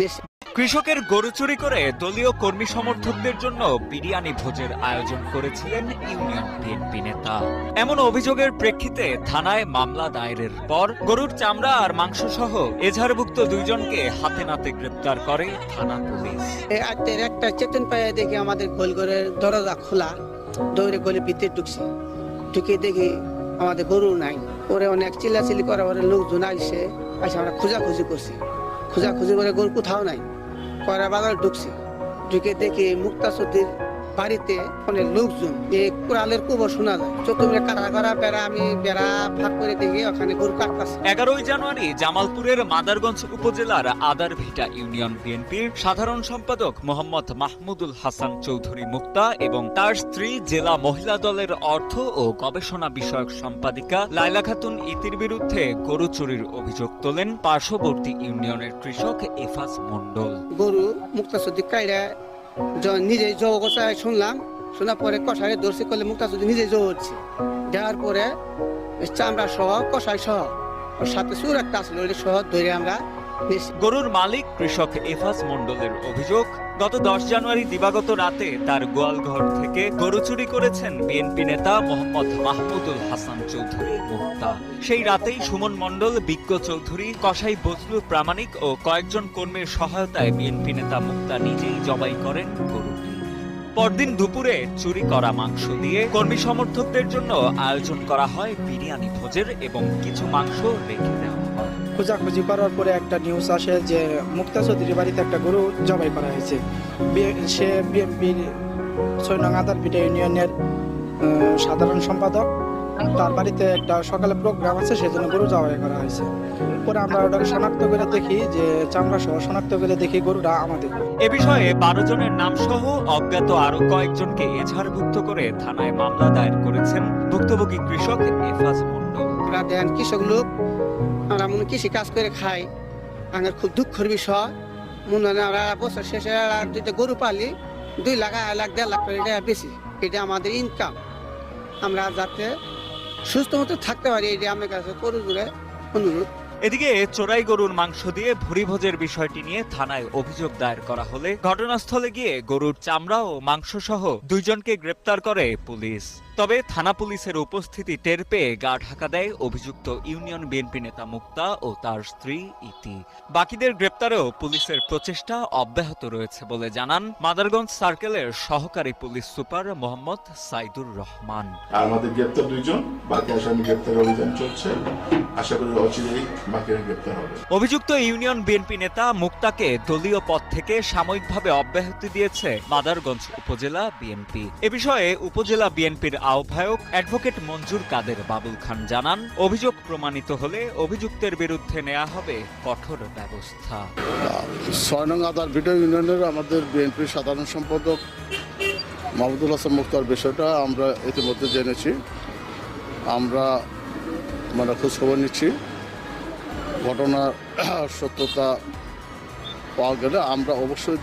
বেশি। কৃষকের গরু চুরি করে দলীয় কর্মী সমর্থকদের জন্য বিরিয়ানি ভোজের আয়োজন করেছিলেন ইউনিয়ন বিএনপি নেতা। এমন অভিযোগের প্রেক্ষিতে থানায় মামলা দায়েরের পর গরুর চামড়া আর মাংস সহ এজাহারভুক্ত দুইজনকে হাতে নাতে গ্রেপ্তার করে থানা পুলিশ। রাতের একটা চেতন পায়ে দেখি আমাদের গোলঘরের দরজা খোলা, দৌড়ে গলে ভিতরে ঢুকছি, ঢুকে দেখি আমাদের গরু নাই। ওরে অনেক চিল্লাচিল্লি করে, ওরে লোকজন আসে আমরা খোঁজাখুঁজি করছি, খোঁজাখুঁজি করে গরু কোথাও নাই। পরে বাজারে ঢুকছি, ঢুকে দেখি মুক্তাসুদ্দির বাড়িতে অনেক লোকজন, কোরালের কুবর শোনা যায়। চতুর্দিকে কাটা করা বেড়া, আমি বেড়া ভাগ করে দেখি ওখানে গরু কাটতেছে। 11 জানুয়ারি জামালপুরের মাদারগঞ্জ উপজেলার আদারভিটা ইউনিয়ন বিএনপির সাধারণ সম্পাদক মোহাম্মদ মাহমুদুল হাসান চৌধুরী মুক্তা এবং তার স্ত্রী জেলা মহিলা দলের অর্থ ও গবেষণা বিষয়ক সম্পাদিকা লায়লা খাতুন ইতির বিরুদ্ধে গরু চুরির অভিযোগ তোলেন পার্শ্ববর্তী ইউনিয়নের কৃষক এফাজ মণ্ডল। গরু মুক্তাসুদ্দির কাইরা নিজেই জব গোছায় শুনলাম, শোনার পরে কষাই দর্শি করলে মুক্তাসুদ্দি নিজেই জব হচ্ছে, দেওয়ার পরে চামড়া সহ কষাই সহ ওর সাথে সুর একটা আসলো, ওই সহ ধরে আমরা। গরুর মালিক কৃষক এফাজ মণ্ডলের অভিযোগ, গত 10 জানুয়ারি দিবাগত রাতে তার গোয়ালঘর থেকে গরু চুরি করেছেন বিএনপি নেতা মোহাম্মদ মাহমুদুল হাসান চৌধুরী মুক্তা। সেই রাতেই সুমন মণ্ডল, বিজ্ঞ চৌধুরী, কসাই বজলুর প্রামাণিক ও কয়েকজন কর্মীর সহায়তায় বিএনপি নেতা মুক্তা নিজেই জবাই করেন গরুটি। পরদিন দুপুরে চুরি করা মাংস দিয়ে কর্মী সমর্থকদের জন্য আয়োজন করা হয় বিরিয়ানি ভোজের এবং কিছু মাংস রেখে দেওয়া হয়। খোঁজাখুঁজি করার পরে একটা নিউজ আসে যে মুক্তা চৌধুরীর বাড়িতে একটা গরু জবাই করা হয়েছে। সে বিএনপির 6 নং আদারভিটা ইউনিয়নের সাধারণ সম্পাদক, তার বাড়িতে একটা সকালে প্রোগ্রাম আছে, সেজন্য গরু জবাই করা হয়েছে। পরে আমরা ওটাকে শনাক্ত করে দেখি যে চামড়া সহ শনাক্ত করে দেখি গরুটা আমাদের। এ বিষয়ে 12 জনের নাম সহ অজ্ঞাত আরো কয়েকজনকে এজাহারভুক্ত করে থানায় মামলা দায়ের করেছেন ভুক্তভোগী কৃষক এফাজ মণ্ডল। আমরা দেন কৃষক লোক, আমরা মনে কৃষি কাজ করে খাই, আমার খুব দুঃখের বিষয়। মনে হয় আমরা বছর শেষে দুইটা গরু পালি, 2 লাখ, 1 লাখ, 1.5 লাখ করে টাকা বেশি, এটা আমাদের ইনকাম। আমরা যাতে সুস্থ মতো থাকতে পারি, এটা আমার কাছে করু জুড়ে অনুরোধ। এদিকে চোরাই গরুর মাংস দিয়ে ভুরিভোজের বিষয়টি নিয়ে থানায় অভিযোগ দায়ের করা হলে ঘটনাস্থলে গিয়ে গরুর চামড়া ও মাংস সহ 2 জনকে গ্রেপ্তার করে পুলিশ। তবে থানা পুলিশের উপস্থিতি টের পেয়ে গা ঢাকা দেয় অভিযুক্ত ইউনিয়ন বিএনপি নেতা মুক্তা ও তার স্ত্রী ইতি। বাকিদের গ্রেপ্তারেও পুলিশের প্রচেষ্টা অব্যাহত রয়েছে বলে জানান মাদারগঞ্জ সার্কেলের সহকারী পুলিশ সুপার মোহাম্মদ সাইদুর রহমান। আমাদের গ্রেপ্তার 2 জন, বাকি আসামি গ্রেপ্তার অভিযান চলছে, আশা করি অচিরেই বাকিরা গ্রেপ্তার হবে। অভিযুক্ত ইউনিয়ন বিএনপি নেতা মুক্তাকে দলীয় পদ থেকে সাময়িকভাবে অব্যাহতি দিয়েছে মাদারগঞ্জ উপজেলা বিএনপি। এ বিষয়ে উপজেলা বিএনপির আহ্বায়ক অ্যাডভোকেট মঞ্জুর কাদের বাবুল খান জানান, অভিযোগ প্রমাণিত হলে অভিযুক্তের বিরুদ্ধে নেওয়া হবে কঠোর ব্যবস্থা। 6 নং আদারভিটা ইউনিয়নের আমাদের বিএনপির সাধারণ সম্পাদক মাহমুদুল হাসান মুক্তার বিষয়টা আমরা ইতিমধ্যে জেনেছি। আমরা খোঁজখবর নিচ্ছি, ঘটনার সত্যতা পাওয়া গেলে আমরা অবশ্যই